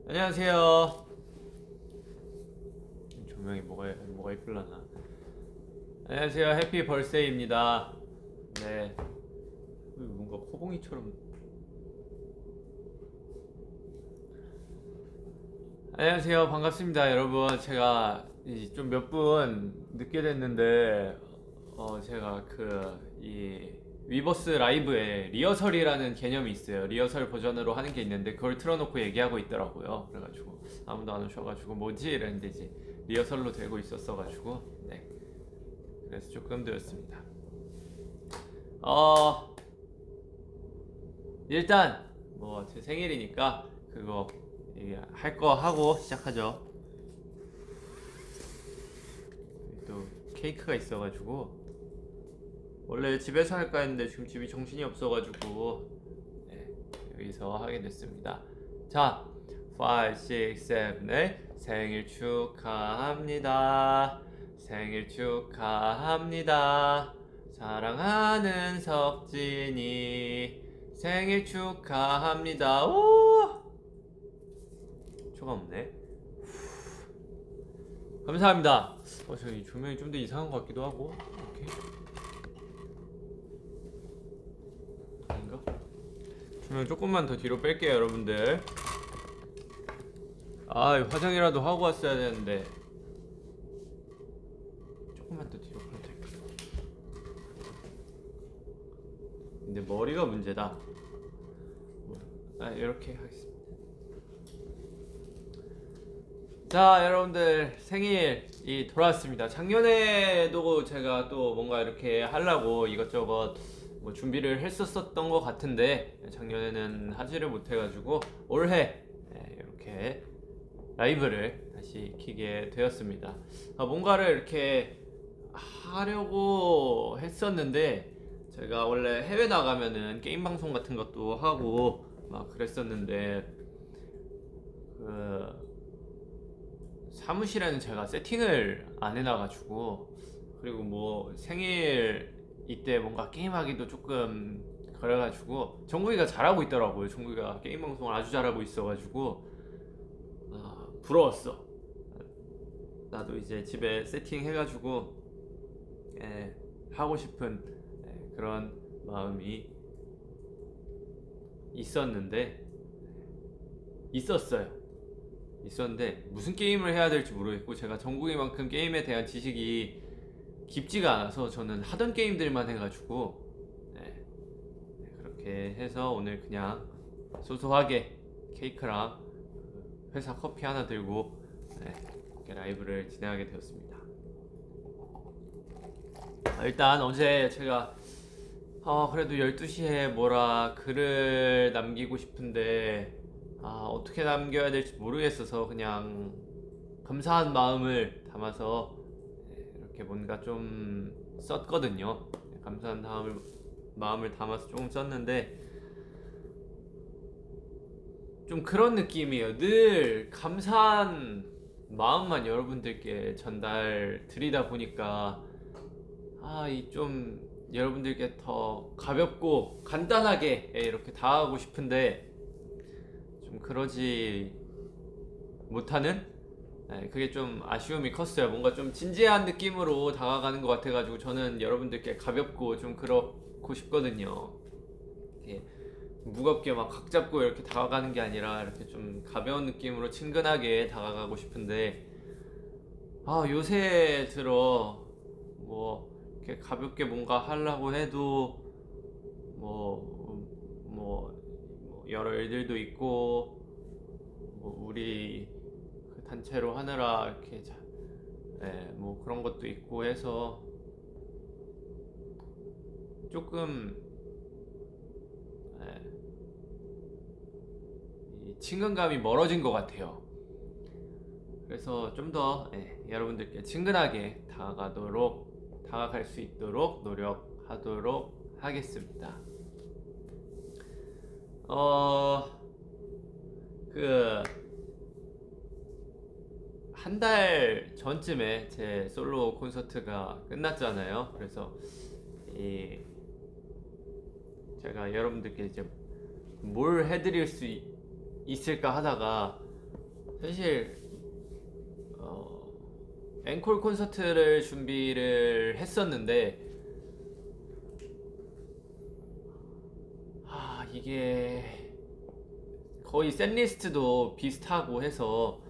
안녕하세요. 조명이 뭐가 이쁠라나. 안녕하세요. 해피 벌스데이입니다. 네. 뭔가 코봉이처럼. 안녕하세요. 반갑습니다, 여러분. 제가 좀 몇 분 늦게 됐는데, 제가 이 위버스 라이브에 리허설이라는 개념이 있어요. 리허설 버전으로 하는 게 있는데, 그걸 틀어놓고 얘기하고 있더라고요. 그래가지고, 아무도 안 오셔가지고, 뭐지? 이랬는데, 이제 리허설로 되고 있었어가지고, 네. 그래서 조금 늦었습니다. 어, 일단, 뭐, 제 생일이니까, 그거, 할 거 하고 시작하죠. 또, 케이크가 있어가지고, 원래 집에서 할까 했는데 지금 집이 정신이 없어가지고 네, 여기서 하게 됐습니다. 자, 5, 6, 7, 8 생일 축하합니다. 생일 축하합니다. 사랑하는 석진이 생일 축하합니다. 오! 초가 없네. 감사합니다. 저기 조명이 좀 더 이상한 것 같기도 하고. 이렇게. 아닌가? 조명 조금만 더 뒤로 뺄게요, 여러분들. 화장이라도 하고 왔어야 되는데 조금만 더 뒤로 가도 될까? 근데 머리가 문제다. 이렇게 하겠습니다. 자, 여러분들 생일이 돌아왔습니다. 작년에도 제가 또 뭔가 이렇게 하려고 이것저것 뭐 준비를 했었던 것 같은데 작년에는 하지를 못해가지고 올해 이렇게 라이브를 다시 키게 되었습니다. 뭔가를 이렇게 하려고 했었는데 제가 원래 해외 나가면은 게임 방송 같은 것도 하고 막 그랬었는데 그 사무실에는 제가 세팅을 안 해놔가지고 그리고 뭐 생일 이때 뭔가 게임하기도 조금 그래가지고 정국이가 잘하고 있더라고요. 정국이가 게임 방송을 아주 잘하고 있어가지고 부러웠어. 나도 이제 집에 세팅해가지고 하고 싶은 그런 마음이 있었는데 있었는데 무슨 게임을 해야 될지 모르겠고 제가 정국이만큼 게임에 대한 지식이 깊지가 않아서 저는 하던 게임들만 해가지고 그렇게 해서 오늘 그냥 소소하게 케이크랑 회사 커피 하나 들고 이렇게 라이브를 진행하게 되었습니다. 일단 어제 제가 그래도 12시에 뭐라 글을 남기고 싶은데 어떻게 남겨야 될지 모르겠어서 그냥 감사한 마음을 담아서 이렇게 뭔가 좀 썼거든요. 감사한 마음을 담아서 조금 썼는데 좀 그런 느낌이에요. 늘 감사한 마음만 여러분들께 전달 드리다 보니까 이 좀 여러분들께 더 가볍고 간단하게 이렇게 다가가고 싶은데 좀 그러지 못하는 그게 좀 아쉬움이 컸어요. 뭔가 좀 진지한 느낌으로 다가가는 것 같아가지고 저는 여러분들께 가볍고 좀 그렇고 싶거든요. 이렇게 무겁게 막 각 잡고 이렇게 다가가는 게 아니라 이렇게 좀 가벼운 느낌으로 친근하게 다가가고 싶은데 요새 들어 뭐 이렇게 가볍게 뭔가 하려고 해도 뭐 여러 일들도 있고 뭐 우리 그 단체로 하느라 이렇게 뭐 그런 것도 있고 해서 조금 이 친근감이 멀어진 것 같아요. 그래서 좀 더 여러분들께 친근하게 다가갈 수 있도록 노력하도록 하겠습니다. 그 한 달 전쯤에 제 솔로 콘서트가 끝났잖아요. 그래서 제가 여러분들께 이제 뭘 해드릴 수 있을까 하다가 사실 앵콜 콘서트를 준비를 했었는데 이게 거의 셋리스트도 비슷하고 해서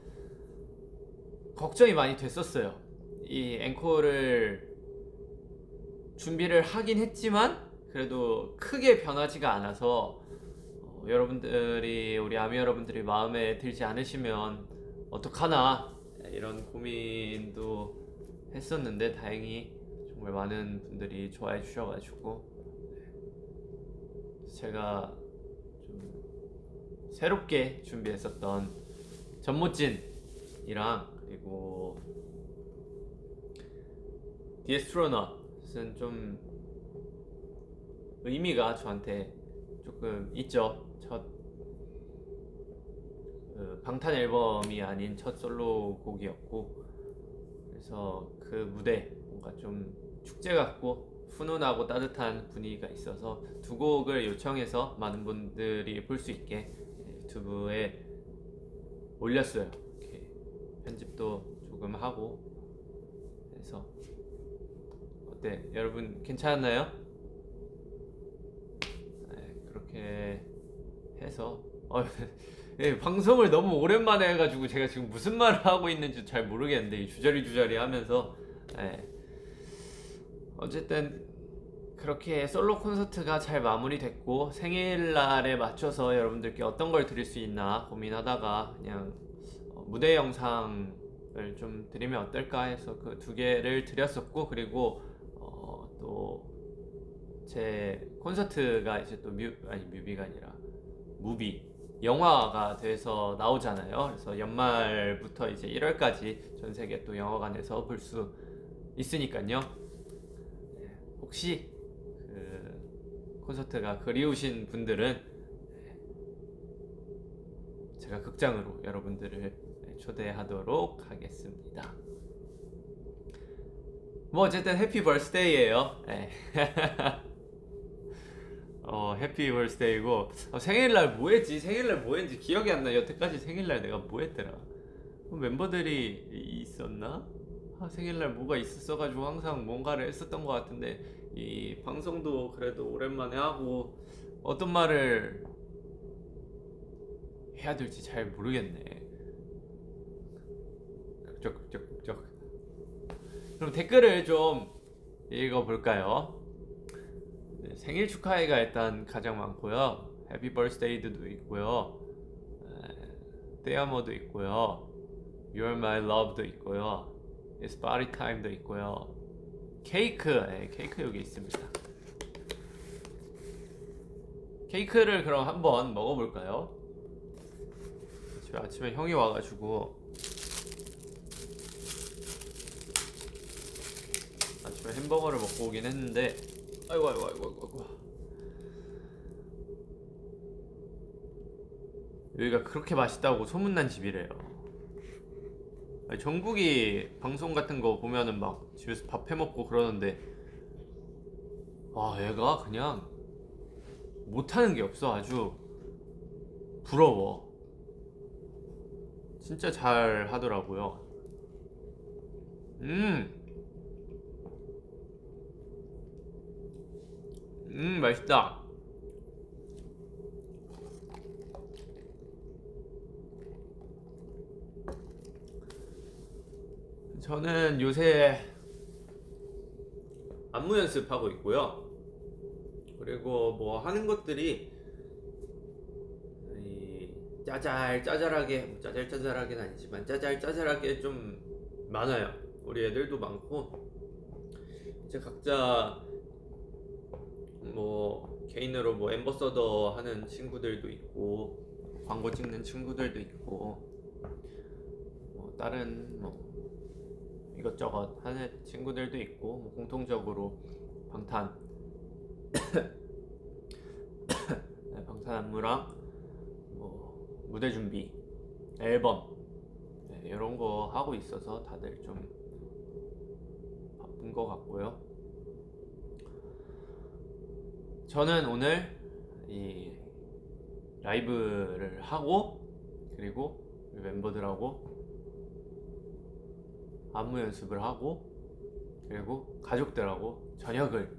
걱정이 많이 됐었어요. 이 앵콜을 준비를 하긴 했지만 그래도 크게 변하지가 않아서 여러분들이 우리 아미 여러분들이 마음에 들지 않으시면 어떡하나 이런 고민도 했었는데 다행히 정말 많은 분들이 좋아해 주셔가지고 제가 좀 새롭게 준비했었던 전모진이랑 그리고 디에스트로넛은 좀 의미가 저한테 조금 있죠. 첫 방탄 앨범이 아닌 첫 솔로 곡이었고 그래서 그 무대 뭔가 좀 축제 같고 훈훈하고 따뜻한 분위기가 있어서 두 곡을 요청해서 많은 분들이 볼 수 있게 유튜브에 올렸어요. 이렇게 편집도 조금 하고 해서 어때? 여러분 괜찮았나요? 네, 그렇게 해서 예, 방송을 너무 오랜만에 해가지고 제가 지금 무슨 말을 하고 있는지 잘 모르겠는데 주저리 하면서 예. 어쨌든 그렇게 솔로 콘서트가 잘 마무리됐고 생일날에 맞춰서 여러분들께 어떤 걸 드릴 수 있나 고민하다가 그냥 무대 영상을 좀 드리면 어떨까 해서 그 두 개를 드렸었고 그리고 또 제 콘서트가 이제 또 뮤비가 아니라 무비 영화가 돼서 나오잖아요. 그래서 연말부터 이제 1월까지 전 세계 또 영화관에서 볼 수 있으니까요. 혹시 그 콘서트가 그리우신 분들은 제가 극장으로 여러분들을 초대하도록 하겠습니다. 뭐 어쨌든 해피 벌스데이예요. 해피 벌스데이고 생일날 뭐했지? 생일날 뭐했는지 기억이 안 나. 여태까지 생일날 내가 뭐했더라? 멤버들이 있었나? 생일날 뭐가 있었어가지고 항상 뭔가를 했었던 것 같은데 이 방송도 그래도 오랜만에 하고 어떤 말을 해야 될지 잘 모르겠네. 쩍. 그럼 댓글을 좀 읽어볼까요? 네, 생일 축하해가 일단 가장 많고요. 해피 버스데이도 있고요. 떼어머도 있고요. You're my love도 있고요. It's party time도 있고요. 케이크, 케이크 여기 있습니다. 케이크를 그럼 한번 먹어볼까요? 아침에 형이 와가지고 아침에 햄버거를 먹고 오긴 했는데 아이고 여기가 그렇게 맛있다고 소문난 집이래요. 아니, 정국이 방송 같은 거 보면은 막 집에서 밥 해먹고 그러는데 와 얘가 그냥 못하는 게 없어. 아주 부러워. 진짜 잘 하더라고요. 맛있다. 저는 요새 안무 연습하고 있고요. 그리고 뭐 하는 것들이 짜잘짜잘하게 짜잘짜잘하게는 아니지만 짜잘짜잘하게 좀 많아요. 우리 애들도 많고 이제 각자 뭐 개인으로 뭐 앰버서더 하는 친구들도 있고 광고 찍는 친구들도 있고 뭐 다른 뭐 이것저것 하는 친구들도 있고 뭐 공통적으로 방탄 방탄 안무랑 뭐 무대 준비 앨범 이런 거 하고 있어서 다들 좀 바쁜 것 같고요. 저는 오늘 이 라이브를 하고 그리고 우리 멤버들하고 안무 연습을 하고 그리고 가족들하고 저녁을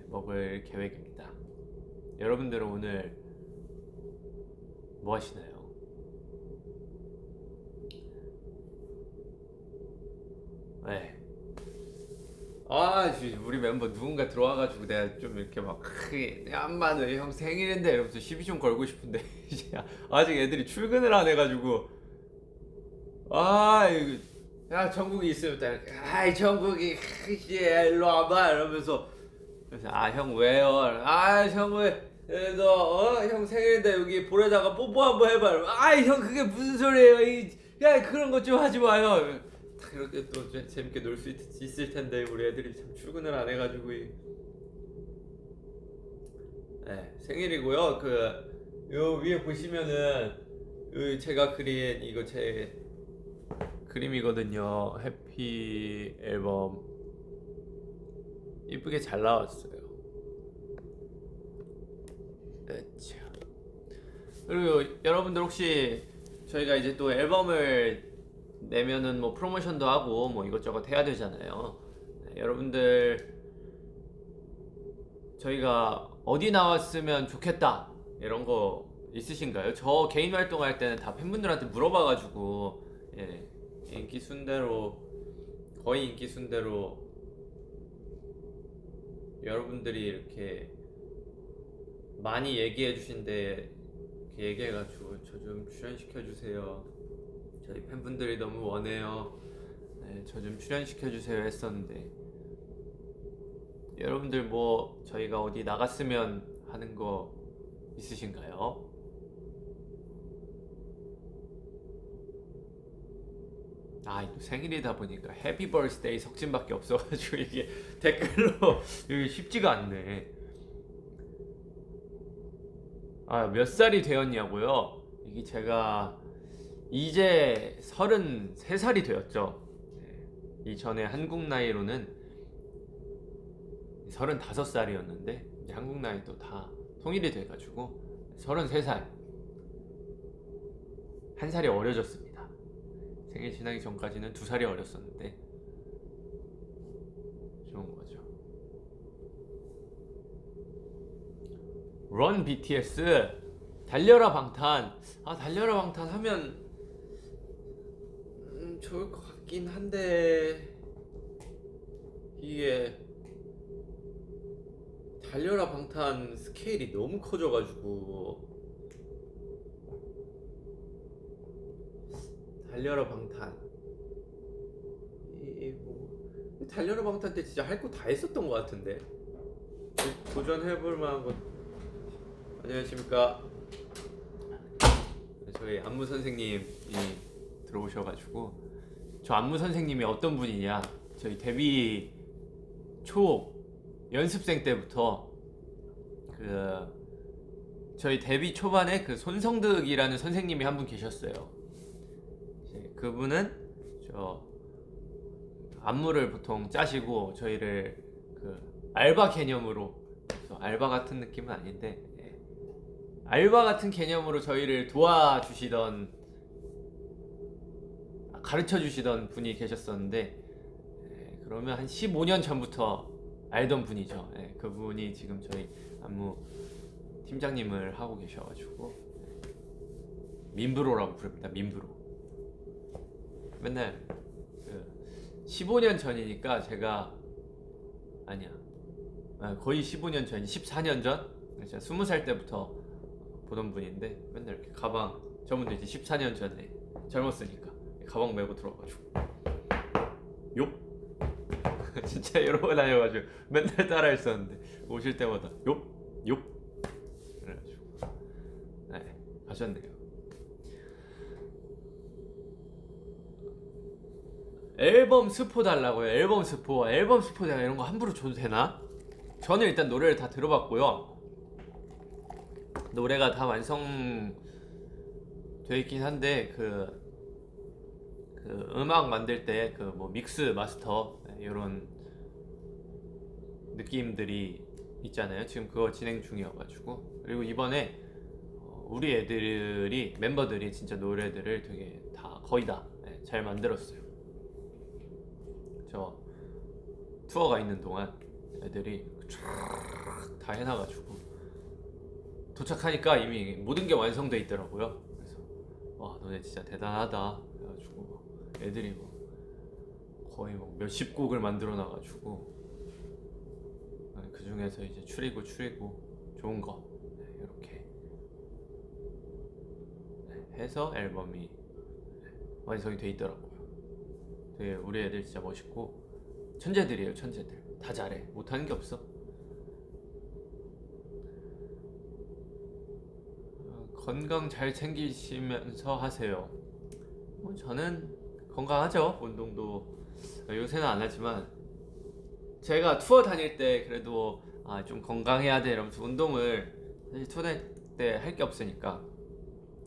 먹을 계획입니다. 여러분들은 오늘 뭐 하시나요? 네. 우리 멤버 누군가 들어와가지고 내가 좀 이렇게 막 크게 안마는 형 생일인데 이러면서 시비 좀 걸고 싶은데 이제 아직 애들이 출근을 안 해가지고 이거 야 정국이 있으면 딱 아이 정국이 이제 일로 와봐 이러면서 그래서 형 왜요? 형 왜? 형 생일인데 여기 볼에다가 뽀뽀 한번 해봐. 형 그게 무슨 소리예요? 야 그런 거 좀 하지 마요. 그렇게 또 재밌게 놀 수 있을 텐데 우리 애들이 참 출근을 안 해가지고 생일이고요. 요 위에 보시면은 제가 그린 이거 제 그림이거든요. 해피 앨범 이쁘게 잘 나왔어요. 그렇죠. 그리고 여러분들 혹시 저희가 이제 또 앨범을 내면은 뭐 프로모션도 하고 뭐 이것저것 해야 되잖아요. 여러분들 저희가 어디 나왔으면 좋겠다 이런 거 있으신가요? 저 개인 활동할 때는 다 팬분들한테 물어봐가지고 인기 순대로 거의 인기 순대로 여러분들이 이렇게 많이 얘기해 주신데 이렇게 얘기해가지고 저 좀 출연시켜 주세요. 저희 팬분들이 너무 원해요. 저 좀 출연시켜 주세요 했었는데 여러분들 뭐 저희가 어디 나갔으면 하는 거 있으신가요? 또 생일이다 보니까 해피 버스데이 석진밖에 없어가지고 이게 댓글로 이게 쉽지가 않네. 몇 살이 되었냐고요? 이게 제가 이제 33살이 되었죠. 이전에 한국 나이로는 35살이었는데 이제 한국 나이도 다 통일이 돼가지고 33살 한 살이 어려졌습니다. 생일 지나기 전까지는 2살이 어렸었는데 좋은 거죠. 런 BTS 달려라 방탄. 달려라 방탄 하면 좋을 것 같긴 한데 이게 달려라 방탄 스케일이 너무 커져가지고 달려라 방탄 달려라 방탄 때 진짜 할 거 다 했었던 것 같은데 도전해볼 만한 거. 안녕하십니까. 저희 안무 선생님이 들어오셔가지고 저 안무 선생님이 어떤 분이냐, 저희 데뷔 초 연습생 때부터 저희 데뷔 초반에 손성득이라는 선생님이 한 분 계셨어요. 그분은 저 안무를 보통 짜시고 저희를 알바 개념으로, 알바 같은 느낌은 아닌데 알바 같은 개념으로 저희를 도와주시던, 가르쳐 주시던 분이 계셨었는데 그러면 한 15년 전부터 알던 분이죠. 그분이 지금 저희 안무 팀장님을 하고 계셔가지고 민브로라고 부릅니다. 민브로. 맨날 15년 전이니까 제가 거의 15년 전, 14년 전, 제가 20살 때부터 보던 분인데 맨날 이렇게 가방, 저분도 이제 14년 전에 젊었으니까 가방 메고 들어가지고 욕 진짜 이러고 다녀가지고 맨날 따라 했었는데 오실 때마다 욕 그래가지고 가셨네요. 앨범 스포 달라고요. 앨범 스포 내가 이런 거 함부로 줘도 되나? 저는 일단 노래를 다 들어봤고요. 노래가 다 완성돼 있긴 한데 음악 만들 때 뭐 믹스 마스터 이런 느낌들이 있잖아요. 지금 그거 진행 중이어가지고, 그리고 이번에 우리 애들이 멤버들이 진짜 노래들을 되게 다 거의 다 잘 만들었어요. 저 투어가 있는 동안 애들이 쫙 다 해놔가지고 도착하니까 이미 모든 게 완성돼 있더라고요. 그래서 와 너네 진짜 대단하다. 그래가지고 애들이 뭐 거의 뭐 몇십 곡을 만들어 놔가지고 그 중에서 이제 추리고 좋은 거 이렇게 해서 앨범이 완성이 돼 있더라고요. 되게 우리 애들 진짜 멋있고 천재들이에요. 천재들 다 잘해. 못하는 게 없어. 건강 잘 챙기시면서 하세요. 저는 건강하죠. 운동도 요새는 안 하지만 제가 투어 다닐 때 그래도 좀 건강해야 돼 이러면서 운동을 사실 투어 다닐 때 할 게 없으니까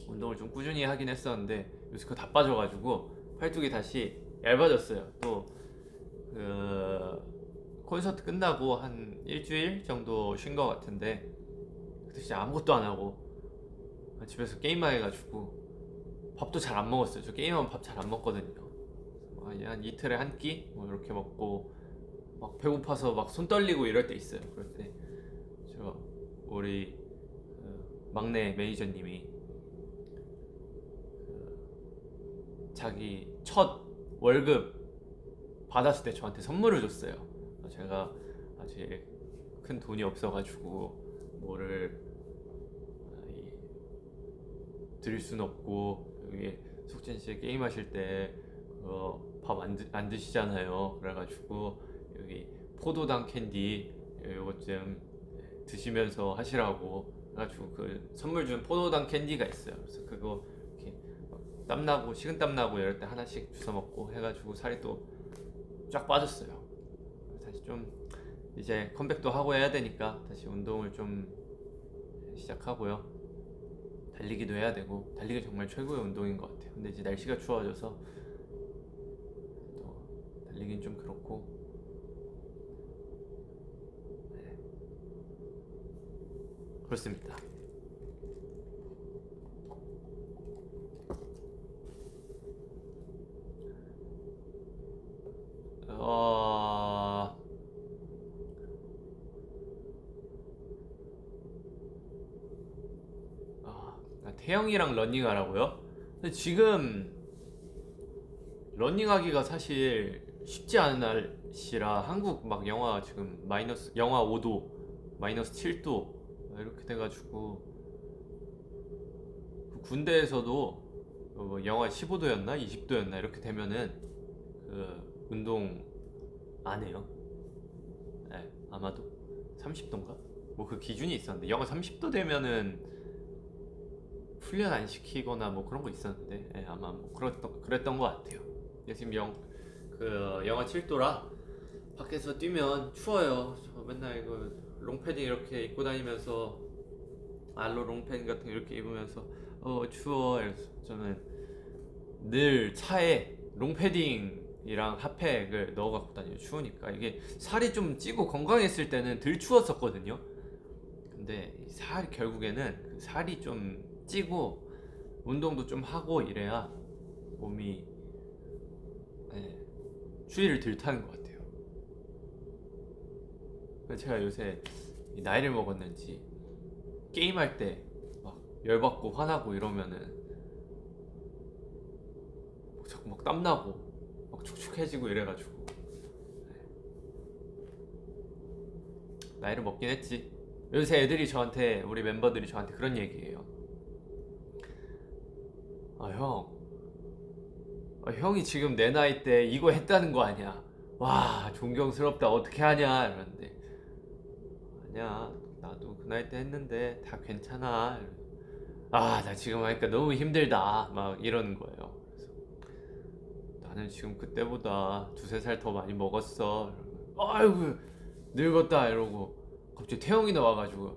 운동을 좀 꾸준히 하긴 했었는데 요새 그거 다 빠져가지고 팔뚝이 다시 얇아졌어요. 또 콘서트 끝나고 한 일주일 정도 쉰 것 같은데 그때 진짜 아무것도 안 하고 집에서 게임만 해가지고 밥도 잘 안 먹었어요. 저 게임하면 밥 잘 안 먹거든요. 한 이틀에 한 끼? 뭐 이렇게 먹고 막 배고파서 막 손 떨리고 이럴 때 있어요. 그럴 때 저 우리 막내 매니저님이 자기 첫 월급 받았을 때 저한테 선물을 줬어요. 제가 아직 큰 돈이 없어가지고 뭐를 드릴 순 없고 여기 숙진 씨 게임 하실 때 밥 안 드시잖아요. 그래가지고 여기 포도당 캔디 요것 좀 드시면서 하시라고 해가지고 그 선물 준 포도당 캔디가 있어요. 그래서 그거 이렇게 땀나고 식은땀 나고 이럴 때 하나씩 주워 먹고 해가지고 살이 또 쫙 빠졌어요. 다시 좀 이제 컴백도 하고 해야 되니까 다시 운동을 좀 시작하고요. 달리기도 해야 되고 달리기 정말 최고의 운동인 것 같아요. 근데 이제 날씨가 추워져서 또 달리긴 좀 그렇고 그렇습니다. 태영이랑 러닝하라고요? 근데 지금 러닝하기가 사실 쉽지 않은 날씨라 한국 막 영하 지금 영하 5도, 마이너스 7도 이렇게 돼가지고 그 군대에서도 뭐 영하 15도였나 20도였나 이렇게 되면은 그 운동 안 해요. 네, 아마도 30도인가? 뭐 그 기준이 있었는데 영하 30도 되면은 훈련 안 시키거나 뭐 그런 거 있었는데 아마 뭐 그랬던 것 같아요. 지금 영하 7도라 밖에서 뛰면 추워요. 저 맨날 이거 롱패딩 이렇게 입고 다니면서 알로 롱패딩 같은 거 이렇게 입으면서 추워. 이래서 저는 늘 차에 롱패딩이랑 핫팩을 넣어 갖고 다녀요. 추우니까. 이게 살이 좀 찌고 건강했을 때는 덜 추웠었거든요. 근데 결국에는 그 살이 좀 찌고 운동도 좀 하고 이래야 몸이 추위를 덜 타는 것 같아요. 제가 요새 나이를 먹었는지 게임할 때 막 열받고 화나고 이러면은 자꾸 막 땀나고 막 축축해지고 이래가지고 나이를 먹긴 했지. 요새 애들이 저한테 우리 멤버들이 저한테 그런 얘기해요. 형이 지금 내 나이 때 이거 했다는 거 아니야? 와, 존경스럽다. 어떻게 하냐? 이러는데 아니야. 나도 그 나이 때 했는데 다 괜찮아. 나 지금 하니까 너무 힘들다. 막 이러는 거예요. 그래서 나는 지금 그때보다 두세 살 더 많이 먹었어. 아이고 늙었다 이러고 갑자기 태영이 나와가지고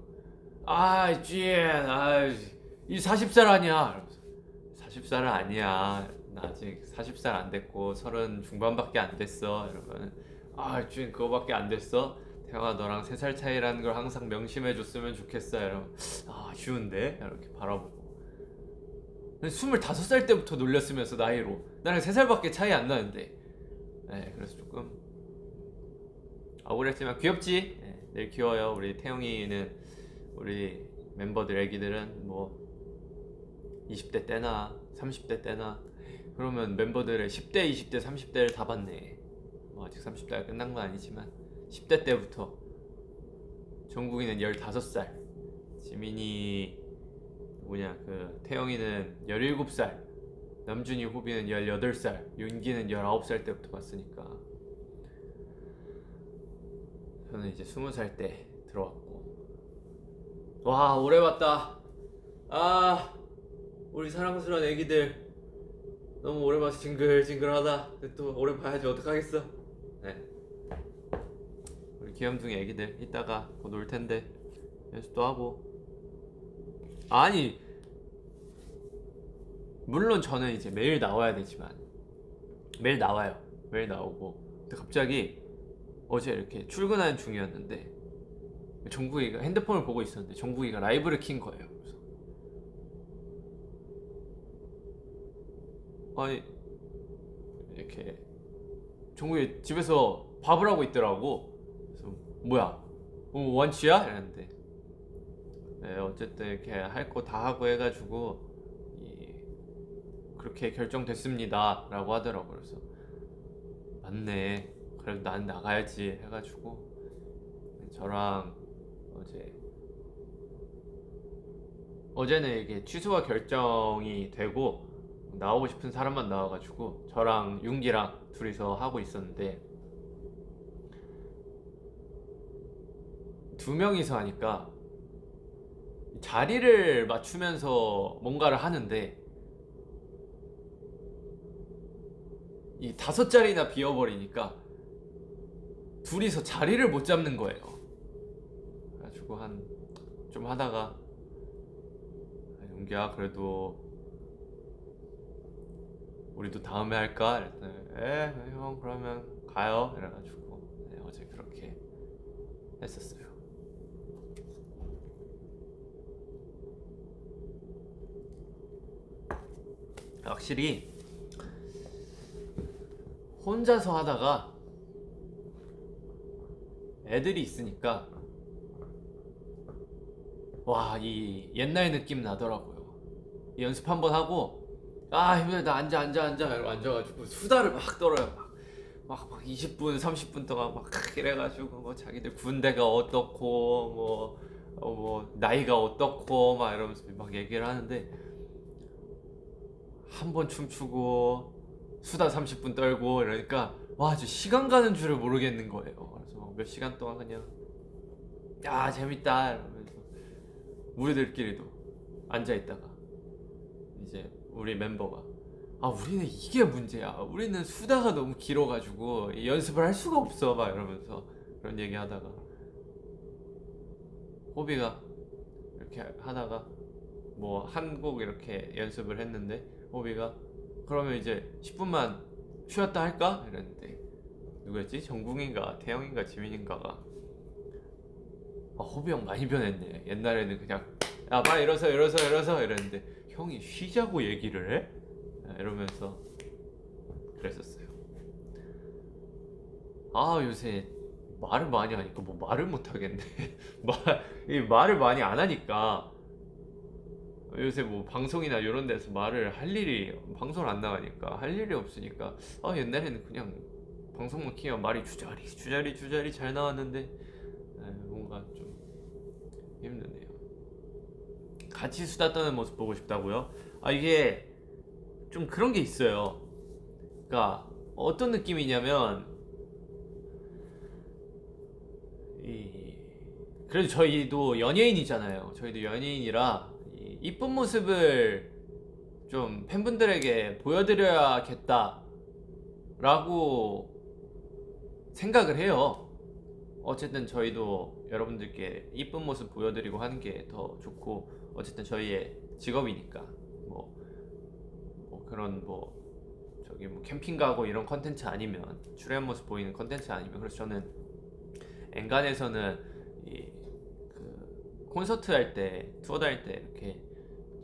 이 40살 아니야. 이러면서 40살은 아니야. 나 아직 40살 안 됐고 30 중반밖에 안 됐어. 이러면 주인 그거밖에 안 됐어. 태영아 너랑 3살 차이라는 걸 항상 명심해 줬으면 좋겠어. 이러면 쉬운데? 이렇게 바라보고 25살 때부터 놀렸으면서 나이로 나랑 3살밖에 차이 안 나는데. 네, 그래서 조금 억울했지만 귀엽지? 네, 늘 귀여워요. 우리 태영이는 우리 멤버들 애기들은 뭐 20대 때나 30대 때나 그러면 멤버들의 10대, 20대, 30대를 다 봤네. 뭐 아직 30대가 끝난 건 아니지만 10대 때부터 정국이는 15살, 지민이 뭐냐 그 태영이는 17살, 남준이 호비는 18살, 윤기는 19살 때부터 봤으니까 저는 이제 20살 때 들어왔고. 와, 오래 봤다. 아, 우리 사랑스러운 애기들 너무 오래 봐서 징글징글하다. 근데 또 오래 봐야지 어떡하겠어. 네, 우리 귀염둥이 애기들 이따가 곧 올 텐데 연습도 하고. 아니, 물론 저는 이제 매일 나와야 되지만 매일 나와요. 매일 나오고. 근데 갑자기 어제 이렇게 출근하는 중이었는데 정국이가 핸드폰을 보고 있었는데 정국이가 라이브를 킨 거예요. 그래서 아니 이렇게 정국이 집에서 밥을 하고 있더라고. 그래서 뭐야 원치야? 이랬는데 네, 어쨌든 이렇게 할 거 다 하고 해가지고 그렇게 결정됐습니다 라고 하더라고. 그래서 맞네, 그래도 난 나가야지 해가지고 저랑 어제는 이게 취소가 결정이 되고 나오고 싶은 사람만 나와가지고 저랑 윤기랑 둘이서 하고 있었는데, 두 명이서 하니까 자리를 맞추면서 뭔가를 하는데 이 5자리나 비어버리니까 둘이서 자리를 못 잡는 거예요. 그래가지고 한 좀 하다가 윤기야 그래도 우리도 다음에 할까? 이랬더니 형 그러면 가요 이래가지고 네, 어제 그렇게 했었어요. 확실히 혼자서 하다가 애들이 있으니까 와, 이 옛날 느낌 나더라고요. 이 연습 한번 하고 힘들다 앉아 이러고 앉아가지고 수다를 막 떨어요. 막 20분 30분 동안 막 이래가지고 뭐 자기들 군대가 어떻고 뭐 나이가 어떻고 막 이러면서 막 얘기를 하는데 한 번 춤추고 수다 30분 떨고 이러니까 와, 저 시간 가는 줄을 모르겠는 거예요. 그래서 몇 시간 동안 그냥 야 재밌다 이러면서 우리들끼리도 앉아있다가 이제 우리 멤버가 우리는 이게 문제야, 우리는 수다가 너무 길어가지고 연습을 할 수가 없어 막 이러면서 그런 얘기 하다가 호비가 이렇게 하다가 뭐 한 곡 이렇게 연습을 했는데 호비가 그러면 이제 10분만 쉬었다 할까? 이랬는데 누구였지? 정국인가 태영인가 지민인가가 호비 형 많이 변했네. 옛날에는 그냥 야 빨리 일어서 이랬는데 형이 쉬자고 얘기를 해? 이러면서 그랬었어요. 요새 말을 많이 하니까 뭐 말을 못 하겠네. 말을 많이 안 하니까 요새 뭐 방송이나 이런 데서 말을 할 일이, 방송을 안 나가니까 할 일이 없으니까 옛날에는 그냥 방송만 키면 말이 주저리 잘 나왔는데 뭔가 좀 힘드네요. 같이 수다 떠는 모습 보고 싶다고요? 이게 좀 그런 게 있어요. 그러니까 어떤 느낌이냐면 그래도 저희도 연예인이잖아요. 저희도 연예인이라 이쁜 모습을 좀 팬분들에게 보여드려야겠다 라고 생각을 해요. 어쨌든 저희도 여러분들께 이쁜 모습 보여드리고 하는 게 더 좋고, 어쨌든 저희의 직업이니까 뭐 그런 저기 캠핑 가고 이런 컨텐츠 아니면, 출연 모습 보이는 컨텐츠 아니면. 그래서 저는 엔간에서는 그 콘서트 할 때, 투어 다닐 때 이렇게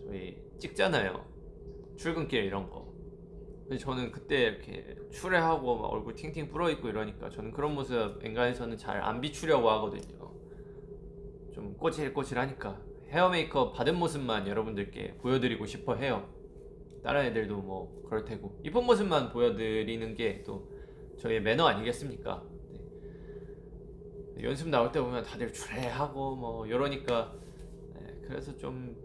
저희 찍잖아요. 출근길 이런 거. 근데 저는 그때 이렇게 추레하고 막 얼굴 팅팅 불어있고 이러니까 저는 그런 모습 엔간에서는 잘 안 비추려고 하거든요. 좀 꼬질꼬질하니까 헤어 메이크업 받은 모습만 여러분들께 보여드리고 싶어 해요. 다른 애들도 뭐 그럴 테고 이쁜 모습만 보여드리는 게 또 저희의 매너 아니겠습니까? 네. 연습 나올 때 보면 다들 추레하고 뭐 이러니까 네, 그래서 좀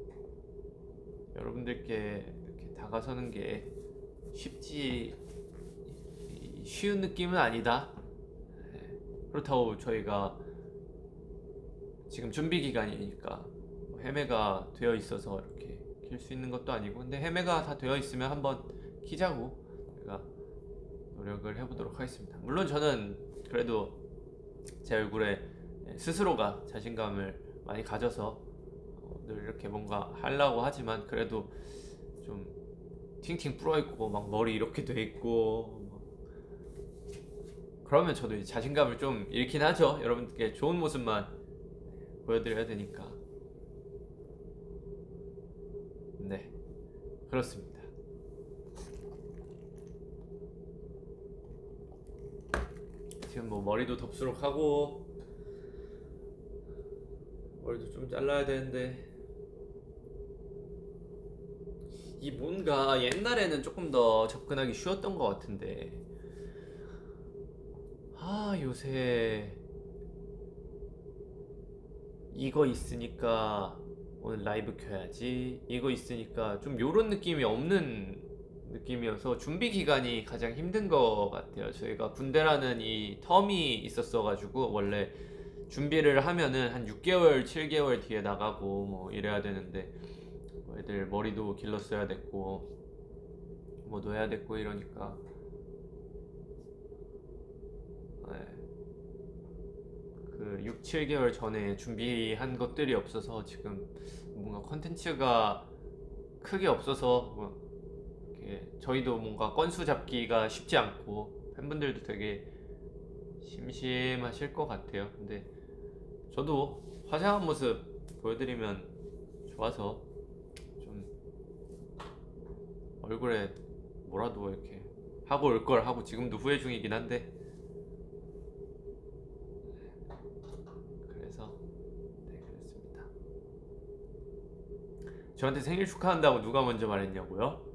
여러분들께 이렇게 다가서는 게 쉬운 느낌은 아니다. 네. 그렇다고 저희가 지금 준비 기간이니까 뭐 헤매가 되어 있어서 이렇게 킬 수 있는 것도 아니고, 근데 헤매가 다 되어 있으면 한번 키자고 제가 노력을 해보도록 하겠습니다. 물론 저는 그래도 제 얼굴에 스스로가 자신감을 많이 가져서 늘 이렇게 뭔가 하려고 하지만 그래도 좀 팅팅 불어있고 막 머리 이렇게 돼 있고 그러면 저도 이제 자신감을 좀 잃긴 하죠. 여러분들께 좋은 모습만 보여드려야 되니까. 네, 그렇습니다. 지금 뭐 머리도 덥수룩하고 머리도 좀 잘라야 되는데 이 뭔가 옛날에는 조금 더 접근하기 쉬웠던 것 같은데 요새 이거 있으니까 오늘 라이브 켜야지, 이거 있으니까 좀 요런 느낌이 없는 느낌이어서 준비 기간이 가장 힘든 것 같아요. 저희가 군대라는 이 텀이 있었어가지고 원래 준비를 하면은 한 6개월, 7개월 뒤에 나가고 뭐 이래야 되는데 뭐 애들 머리도 길렀어야 됐고 뭐도 해야 됐고 이러니까 네. 그 6, 7개월 전에 준비한 것들이 없어서 지금 뭔가 컨텐츠가 크게 없어서 뭐 이렇게 저희도 뭔가 건수 잡기가 쉽지 않고 팬분들도 되게 심심하실 것 같아요. 근데 저도 화사한 모습 보여드리면 좋아서 좀 얼굴에 뭐라도 이렇게 하고 올 걸 하고 지금도 후회 중이긴 한데 그래서 네, 그렇습니다. 저한테 생일 축하한다고 누가 먼저 말했냐고요?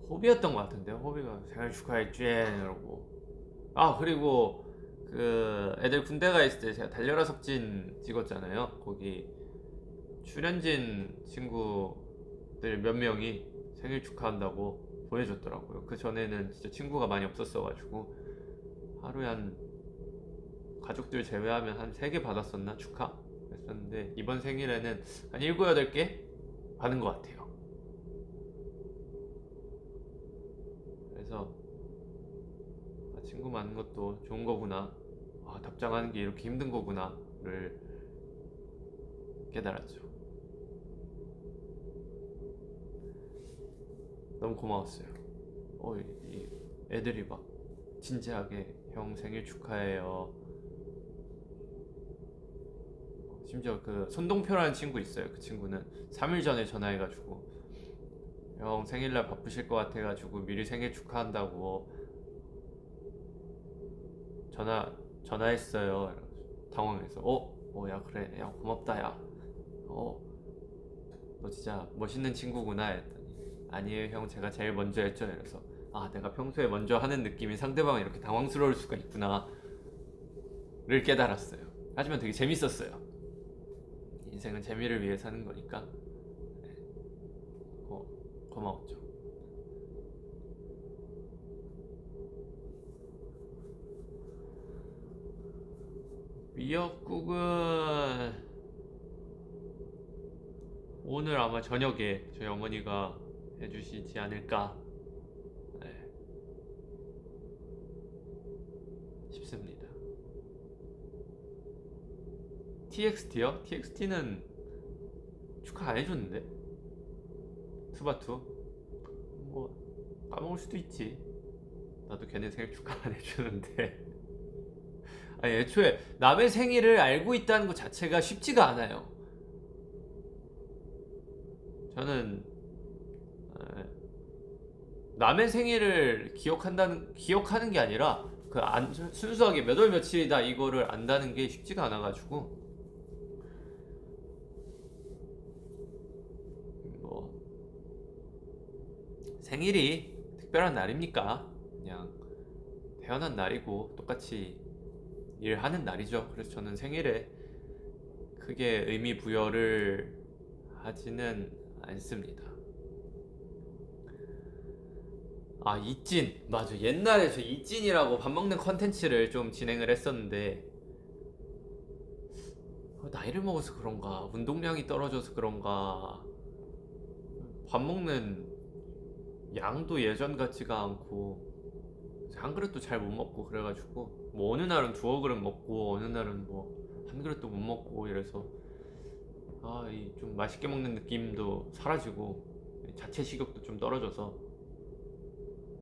호비였던 것 같은데요. 호비가 생일 축하했지 이러고. 그리고 그 애들 군대 가 있을 때 제가 달려라 석진 찍었잖아요. 거기 출연진 친구들 몇 명이 생일 축하한다고 보내줬더라고요. 그 전에는 진짜 친구가 많이 없었어가지고 하루에 한 가족들 제외하면 한 3개 받았었나 축하 했었는데 이번 생일에는 한 7, 8개 받은 것 같아요. 그래서 친구 많은 것도 좋은 거구나, 답장하는 게 이렇게 힘든 거구나를 깨달았죠. 너무 고마웠어요. 이 애들이 막 진지하게 형 생일 축하해요. 심지어 그 손동표라는 친구 있어요. 그 친구는 3일 전에 전화해가지고 형 생일날 바쁘실 것 같아가지고 미리 생일 축하한다고 전화했어요. 당황해서 야 그래 야 고맙다 야 너 진짜 멋있는 친구구나 했더니 아니에요 형 제가 제일 먼저 했죠. 이래서 내가 평소에 먼저 하는 느낌이 상대방이 이렇게 당황스러울 수가 있구나 를 깨달았어요. 하지만 되게 재밌었어요. 인생은 재미를 위해 사는 거니까 네. 고마웠죠. 미역국은 오늘 아마 저녁에 저희 어머니가 해주시지 않을까 싶습니다. TXT요? TXT는 축하 안 해줬는데? 투바투? 뭐 까먹을 수도 있지. 나도 걔네 생일 축하 안 해주는데 아니 애초에 남의 생일을 알고 있다는 것 자체가 쉽지가 않아요. 저는 남의 생일을 기억하는 게 아니라 순수하게 몇 월 며칠이다 이거를 안다는 게 쉽지가 않아가지고 뭐 생일이 특별한 날입니까? 그냥 태어난 날이고 똑같이 일하는 날이죠. 그래서 저는 생일에 크게 의미 부여를 하지는 않습니다. 아, 이찐. 맞아. 옛날에 저 이찐이라고 밥 먹는 컨텐츠를 좀 진행을 했었는데, 나이를 먹어서 그런가, 운동량이 떨어져서 그런가, 밥 먹는 양도 예전 같지가 않고, 한 그릇도 잘 못 먹고 그래가지고, 뭐 어느 날은 두어 그릇 먹고, 어느 날은 뭐 한 그릇도 못 먹고 이래서, 이 좀 맛있게 먹는 느낌도 사라지고, 자체 식욕도 좀 떨어져서,